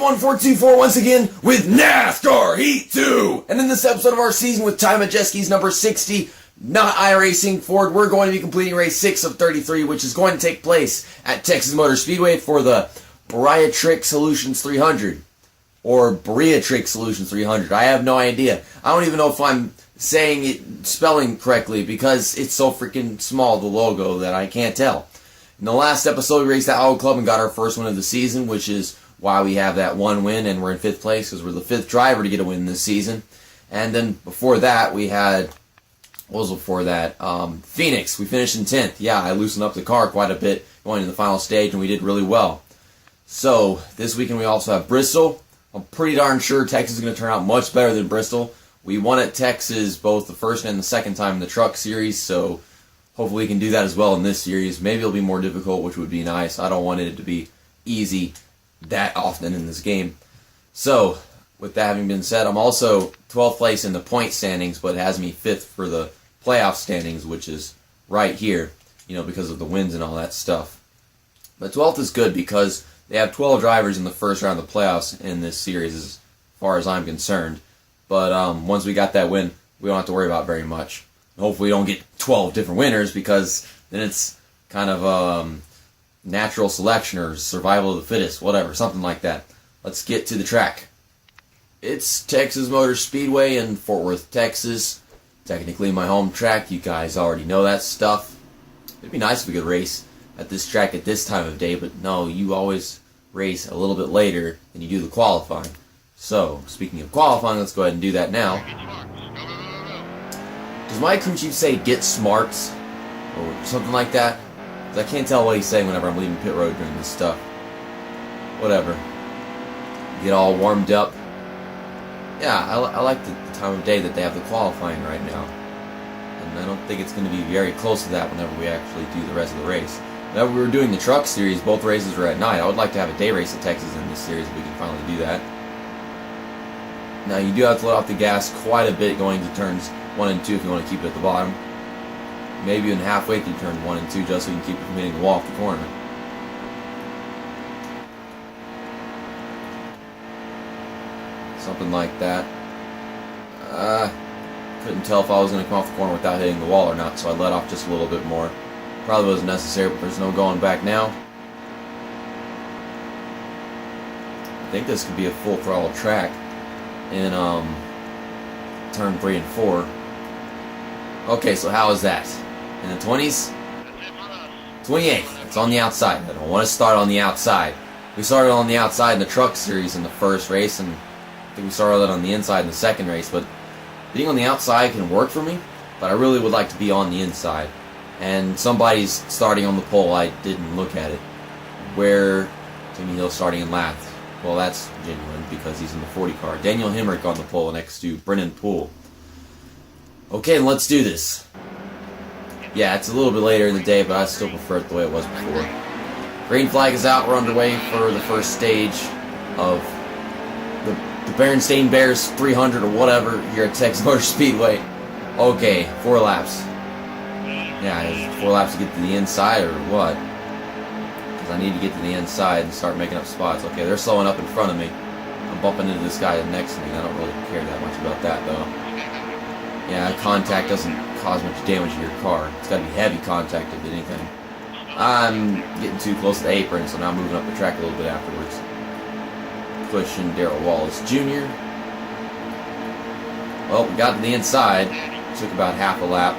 31424 once again with NASCAR Heat 2. And in this episode of our season with Ty Majeski's number 60, not iRacing Ford, we're going to be completing race 6 of 33, which is going to take place at Texas Motor Speedway for the Bariatric Solutions 300. Or Bariatric Solutions 300. I have no idea. I don't even know if I'm saying it, spelling correctly, because it's so freaking small, the logo, that I can't tell. In the last episode, we raced at Auto Club and got our first win of the season, which is why we have that one win and we're in 5th place, because we're the 5th driver to get a win this season. And then before that, we had, what was before that? Phoenix. We finished in 10th. Yeah, I loosened up the car quite a bit going to the final stage, and we did really well. So, this weekend we also have Bristol. I'm pretty darn sure Texas is going to turn out much better than Bristol. We won at Texas both the first and the second time in the truck series, so hopefully we can do that as well in this series. Maybe it'll be more difficult, which would be nice. I don't want it to be easy that often in this game. So, with that having been said, I'm also 12th place in the point standings, but it has me 5th for the playoff standings, which is right here, you know, because of the wins and all that stuff. But 12th is good because they have 12 drivers in the first round of the playoffs in this series, as far as I'm concerned. But once we got that win, we don't have to worry about very much. Hopefully we don't get 12 different winners, because then it's kind of natural selection or survival of the fittest, whatever, something like that. Let's get to the track. It's Texas Motor Speedway in Fort Worth, Texas. Technically my home track. You guys already know that stuff. It'd be nice if we could race at this track at this time of day, but no, you always race a little bit later than you do the qualifying. So, speaking of qualifying, let's go ahead and do that now. Does my crew chief say get smarts or something like that? I can't tell what he's saying whenever I'm leaving pit road during this stuff. Whatever. Get all warmed up. Yeah, I like the time of day that they have the qualifying right now. And I don't think it's going to be very close to that whenever we actually do the rest of the race. Whenever we were doing the truck series, both races were at night. I would like to have a day race at Texas in this series if we can finally do that. Now, you do have to let off the gas quite a bit going to turns 1 and 2 if you want to keep it at the bottom. Maybe even halfway through turn 1 and 2 just so you can keep it from hitting the wall off the corner. Something like that. Couldn't tell if I was going to come off the corner without hitting the wall or not, so I let off just a little bit more. Probably wasn't necessary, but there's no going back now. I think this could be a full throttle track in turn 3 and 4. Okay, so how is that? In the 20s? 28. It's on the outside. I don't want to start on the outside. We started on the outside in the truck series in the first race, and I think we started on the inside in the second race, but being on the outside can work for me, but I really would like to be on the inside. And somebody's starting on the pole. I didn't look at it. Where Timmy Hill's starting in last. Well, that's genuine because he's in the 40 car. Daniel Hemrick on the pole next to Brennan Poole. Okay, let's do this. Yeah, it's a little bit later in the day, but I still prefer it the way it was before. Green flag is out. We're underway for the first stage of the Berenstain Bears 300 or whatever here at Texas Motor Speedway. Okay, 4 laps. Yeah, is it 4 laps to get to the inside or what? Because I need to get to the inside and start making up spots. Okay, they're slowing up in front of me. I'm bumping into this guy next to me. I don't really care that much about that, though. Yeah, contact doesn't cause much damage to your car. It's got to be heavy contact if anything. I'm getting too close to the apron, so now I'm moving up the track a little bit afterwards. Pushing Darrell Wallace Jr. Well, we got to the inside. Took about half a lap.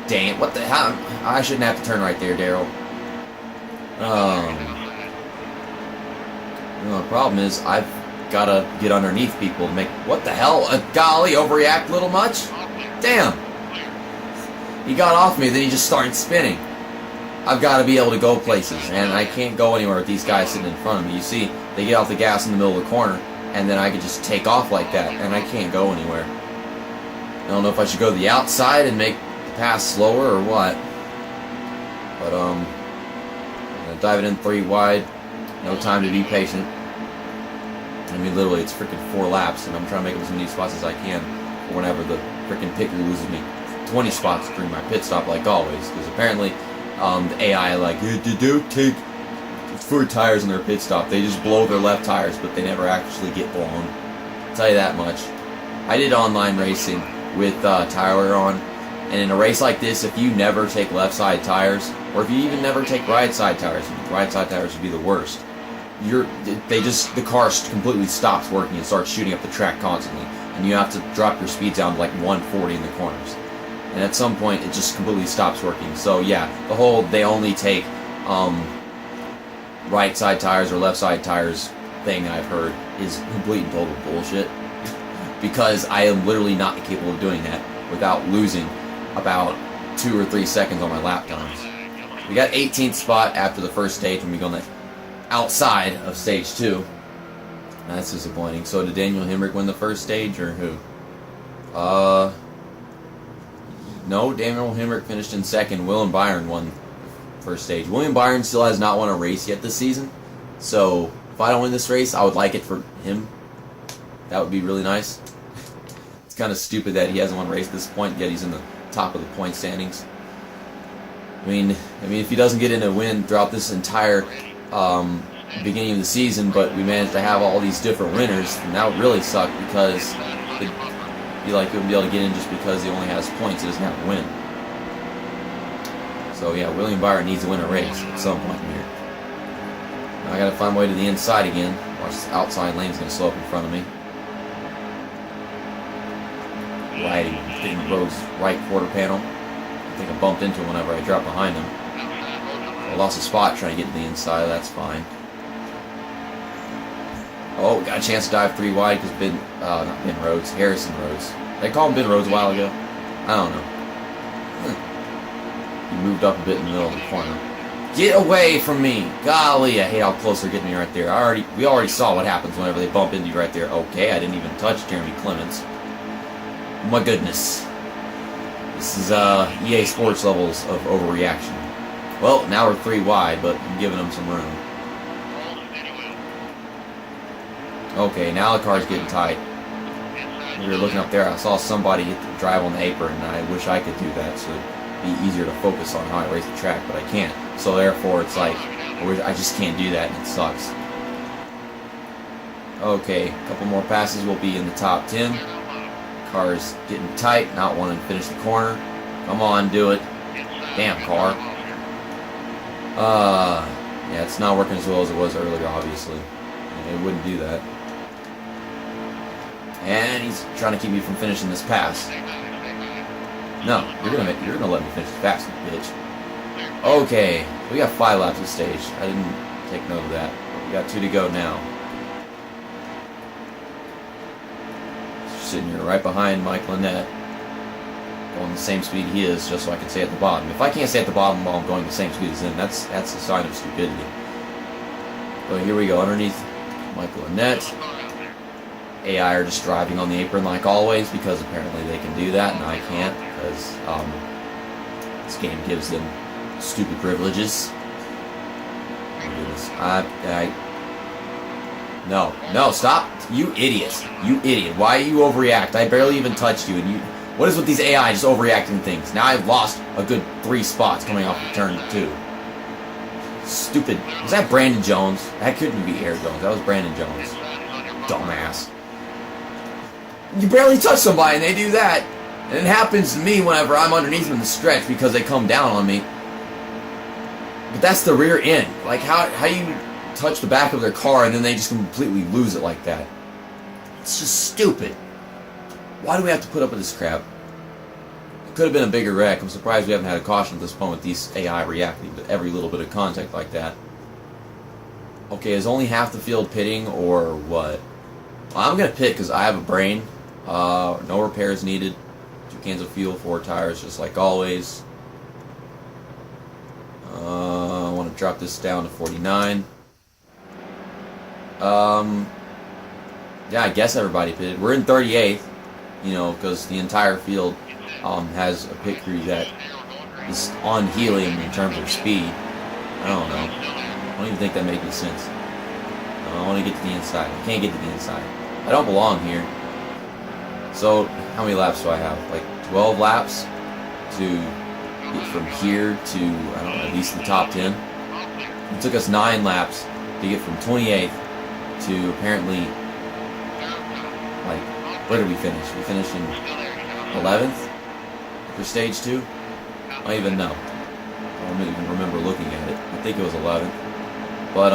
Dang it, what the hell? I shouldn't have to turn right there, Darrell. The problem is, I've got to get underneath people to make... What the hell? Golly, overreact a little much? Damn! He got off me, then he just started spinning. I've got to be able to go places, and I can't go anywhere with these guys sitting in front of me. You see, they get off the gas in the middle of the corner, and then I could just take off like that, and I can't go anywhere. I don't know if I should go to the outside and make the pass slower or what. But, I'm going to dive it in 3 wide. No time to be patient. I mean, literally, it's freaking 4 laps, and I'm trying to make up as many spots as I can for whenever the freaking picker loses me 20 spots during my pit stop, like always, because apparently the AI like, it did take for tires in their pit stop. They just blow their left tires, but they never actually get blown. I'll tell you that much. I did online racing with Tyler on, and in a race like this, if you never take left side tires, or if you even never take right side tires would be the worst. The car completely stops working and starts shooting up the track constantly, and you have to drop your speeds down to like 140 in the corners. And at some point, it just completely stops working. So yeah, the whole they only take right side tires or left side tires thing I've heard is complete and total bullshit. Because I am literally not capable of doing that without losing about 2 or 3 seconds on my lap times. We got 18th spot after the first stage when we go on the outside of stage 2. That's disappointing. So did Daniel Hemrick win the first stage or who? No, Daniel Hemrick finished in second. William Byron won the first stage. William Byron still has not won a race yet this season. So if I don't win this race, I would like it for him. That would be really nice. It's kind of stupid that he hasn't won a race at this point, yet he's in the top of the point standings. I mean, if he doesn't get in a win throughout this entire beginning of the season, but we managed to have all these different winners, then that would really suck because it'd be like he wouldn't be able to get in just because he only has points, he doesn't have a win. So yeah, William Byron needs to win a race at some point here. Now I gotta find my way to the inside again. Watch this outside lane's gonna slow up in front of me. Riding hitting Rhodes' right quarter panel. I think I bumped into him whenever I dropped behind him. I lost a spot trying to get to the inside, that's fine. Oh, got a chance to dive 3 wide because not Ben Rhodes, Harrison Rhodes. They called him Ben Rhodes a while ago? I don't know. He moved up a bit in the middle of the corner. Get away from me! Golly, I hate how close they're getting me right there. We already saw what happens whenever they bump into you right there. Okay, I didn't even touch Jeremy Clements. My goodness. This is EA Sports levels of overreaction. Well, now we're 3 wide, but I'm giving them some room. Okay, now the car's getting tight. We were looking up there, I saw somebody hit the drive on the apron, and I wish I could do that, so it'd be easier to focus on how I race the track, but I can't. So therefore, it's like, I just can't do that, and it sucks. Okay, a couple more passes, we'll be in the top 10. Car's getting tight, not wanting to finish the corner. Come on, do it. Damn, car. Yeah, it's not working as well as it was earlier, obviously. It wouldn't do that. And he's trying to keep me from finishing this pass. No, you're gonna let me finish this pass, you bitch. Okay, we got 5 laps of stage. I didn't take note of that. We got 2 to go now. Sitting here right behind Mike Lynette, going the same speed he is, just so I can stay at the bottom. If I can't stay at the bottom while I'm going the same speed as him, that's a sign of stupidity. So here we go, underneath Mike Lynette. AI are just driving on the apron like always, because apparently they can do that, and I can't, because this game gives them stupid privileges. No, stop! You idiot! You idiot! Why you overreact? I barely even touched you, and you. What is with these AI just overreacting things? Now I've lost a good 3 spots coming off of turn 2. Stupid. Was that Brandon Jones? That couldn't be Air Jones. That was Brandon Jones. Dumbass. You barely touch somebody and they do that. And it happens to me whenever I'm underneath them in the stretch because they come down on me. But that's the rear end. Like, how you touch the back of their car and then they just completely lose it like that. It's just stupid. Why do we have to put up with this crap? It could have been a bigger wreck. I'm surprised we haven't had a caution at this point with these AI reacting to every little bit of contact like that. Okay, is only half the field pitting or what? Well, I'm going to pit because I have a brain. No repairs needed. 2 cans of fuel, 4 tires, just like always. I want to drop this down to 49. Yeah, I guess everybody pitted. We're in 38th, you know, because the entire field has a pit crew that is on helium in terms of speed. I don't know. I don't even think that makes any sense. I want to get to the inside. I can't get to the inside. I don't belong here. So, how many laps do I have? Like 12 laps to get from here to, I don't know, at least the top 10. It took us 9 laps to get from 28th to apparently, like, where did we finish? We finished in 11th for stage 2? I don't even know. I don't even remember looking at it. I think it was 11th. But,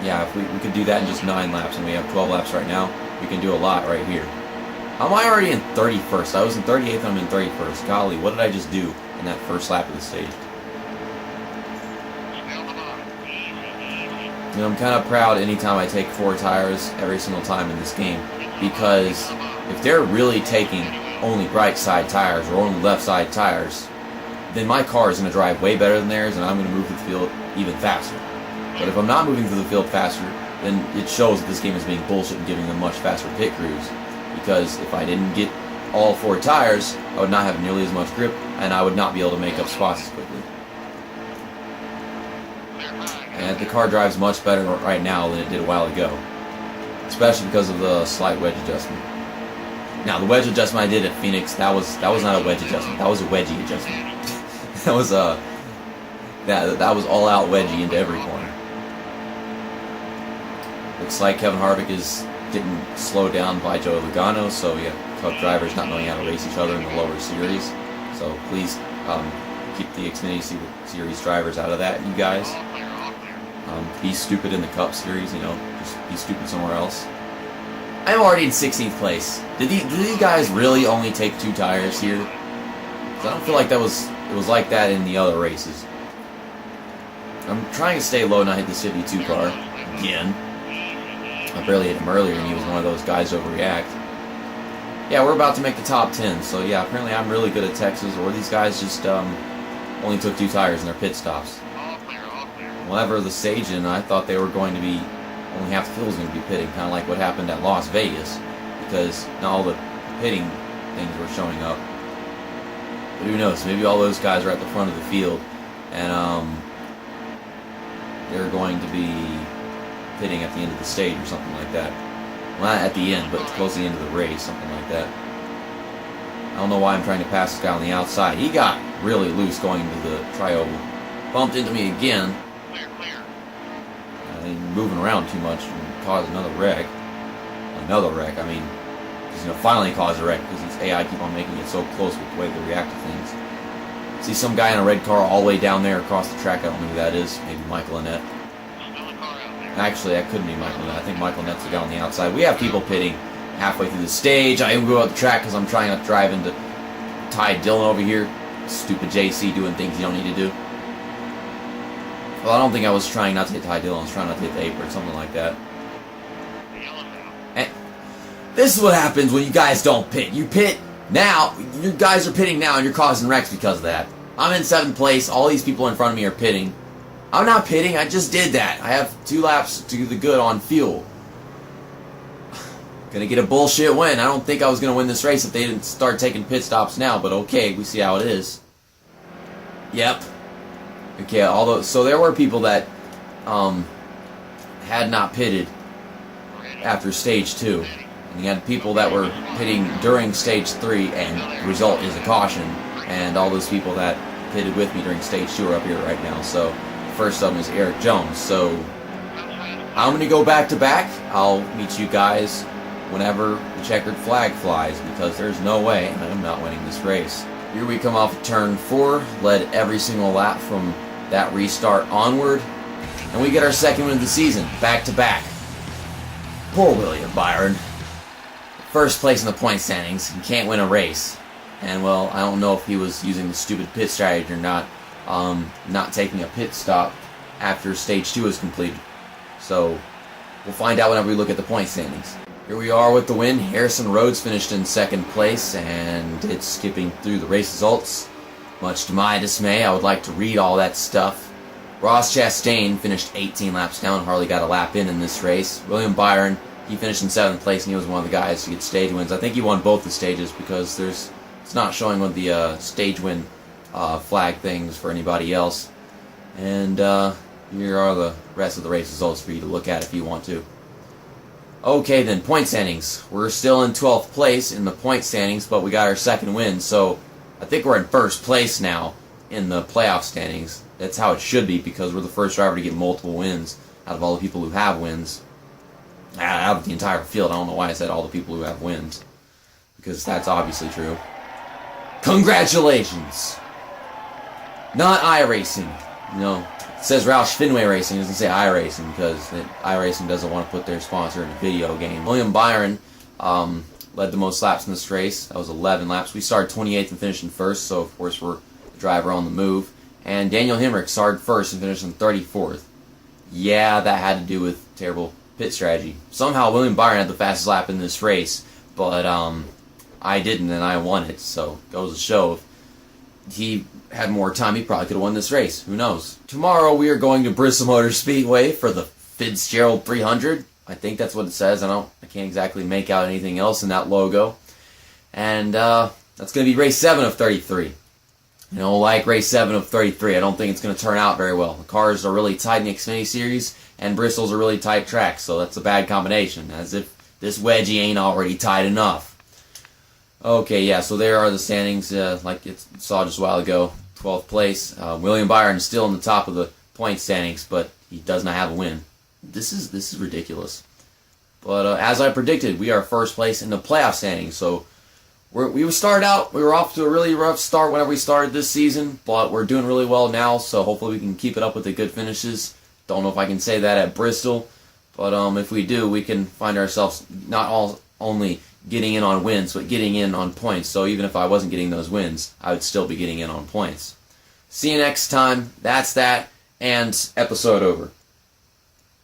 yeah, if we could do that in just 9 laps, and we have 12 laps right now, we can do a lot right here. How am I already in 31st? I was in 38th, I'm in 31st. Golly, what did I just do in that first lap of the stage? You know, I'm kind of proud anytime I take 4 tires every single time in this game, because if they're really taking only right side tires or only left side tires, then my car is going to drive way better than theirs, and I'm going to move through the field even faster. But if I'm not moving through the field faster, then it shows that this game is being bullshit and giving them much faster pit crews. Because if I didn't get all 4 tires, I would not have nearly as much grip, and I would not be able to make up spots as quickly. And the car drives much better right now than it did a while ago, especially because of the slight wedge adjustment. Now, the wedge adjustment I did at Phoenix, that was not a wedge adjustment. That was a wedgie adjustment. that was all out wedgie into every corner. Looks like Kevin Harvick is getting slowed down by Joey Logano, so yeah, truck drivers not knowing how to race each other in the lower series. So please keep the Xfinity Series drivers out of that, you guys. Be stupid in the Cup Series, you know, just be stupid somewhere else. I'm already in 16th place. Did these guys really only take 2 tires here? Because I don't feel like it was like that in the other races. I'm trying to stay low and not hit the 52 car again. I barely hit him earlier, and he was one of those guys overreact. Yeah, we're about to make the top 10, so yeah, apparently I'm really good at Texas, or these guys just only took 2 tires in their pit stops. Whenever the stage in, I thought they were going to be, only half the field was going to be pitting, kind of like what happened at Las Vegas, because not all the pitting things were showing up. But who knows, maybe all those guys are at the front of the field, and they're going to be pitting at the end of the stage or something like that. Well, not at the end, but close to the end of the race, something like that. I don't know why I'm trying to pass this guy on the outside. He got really loose going into the tri-oval. Bumped into me again. Moving around too much and caused another wreck. I mean, he's going to finally cause a wreck because these AI keep on making it so close with the way they react to things. See some guy in a red car all the way down there across the track. I don't know who that is. Maybe Michael Annett. Actually, that couldn't be Michael Annett. I think Michael Annett's the guy on the outside. We have people pitting halfway through the stage. I even go out the track because I'm trying not to drive into Ty Dillon over here. Stupid JC doing things you don't need to do. Well, I don't think I was trying not to hit Ty Dillon. I was trying not to hit the apron, something like that. And this is what happens when you guys don't pit. You pit now. You guys are pitting now, and you're causing wrecks because of that. I'm in 7th place. All these people in front of me are pitting. I'm not pitting. I just did that. I have 2 laps to the good on fuel. Gonna get a bullshit win. I don't think I was gonna win this race if they didn't start taking pit stops now, but okay, we see how it is. Yep. Okay, so there were people that had not pitted after stage 2. And you had people that were pitting during stage 3, and the result is a caution. And all those people that pitted with me during stage 2 are up here right now. So first of them is Eric Jones. So I'm going to go back to back. I'll meet you guys whenever the checkered flag flies, because there's no way I'm not winning this race. Here we come off of turn 4, led every single lap from that restart onward, and we get our 2nd win of the season, back to back. Poor William Byron. First place in the point standings, he can't win a race. And well, I don't know if he was using the stupid pit strategy or not, not taking a pit stop after stage 2 is completed. So we'll find out whenever we look at the point standings. Here we are with the win. Harrison Rhodes finished in 2nd place, and it's skipping through the race results. Much to my dismay, I would like to read all that stuff. Ross Chastain finished 18 laps down, hardly got a lap in this race. William Byron, he finished in 7th place, and he was one of the guys to get stage wins. I think he won both the stages because it's not showing with the stage win flag things for anybody else. And here are the rest of the race results for you to look at if you want to. Okay then, point standings. We're still in 12th place in the point standings, but we got our 2nd win, so I think we're in 1st place now in the playoff standings. that's how it should be, because we're the first driver to get multiple wins out of all the people who have wins. Out of the entire field. I don't know why I said all the people who have wins, because that's obviously true. Congratulations! Not iRacing. You know, it says Roush Fenway Racing, it doesn't say iRacing, because iRacing doesn't want to put their sponsor in a video game. William Byron led the most laps in this race. That was 11 laps. We started 28th and finished in first, so of course we're the driver on the move. And Daniel Hemrick started first and finished in 34th. Yeah, that had to do with terrible pit strategy. Somehow William Byron had the fastest lap in this race, but I didn't, and I won it. So goes to show, if he had more time, he probably could have won this race. Who knows? Tomorrow we are going to Texas Motor Speedway for the Fitzgerald 300. I think that's what it says. I can't exactly make out anything else in that logo. And that's going to be race 7 of 33. You know, like race 7 of 33, I don't think it's going to turn out very well. The cars are really tight in the Xfinity Series, and Bristol's a really tight track, so that's a bad combination, as if this wedgie ain't already tight enough. Okay, yeah, so there are the standings, like you saw just a while ago. 12th place. William Byron is still in the top of the point standings, but he does not have a win. This is ridiculous. But as I predicted, we are first place in the playoff standings, so we started out, we were off to a really rough start whenever we started this season, but we're doing really well now, so hopefully we can keep it up with the good finishes. Don't know if I can say that at Bristol, but if we do, we can find ourselves not only getting in on wins, but getting in on points. So even if I wasn't getting those wins, I would still be getting in on points. See you next time. That's that, and episode over.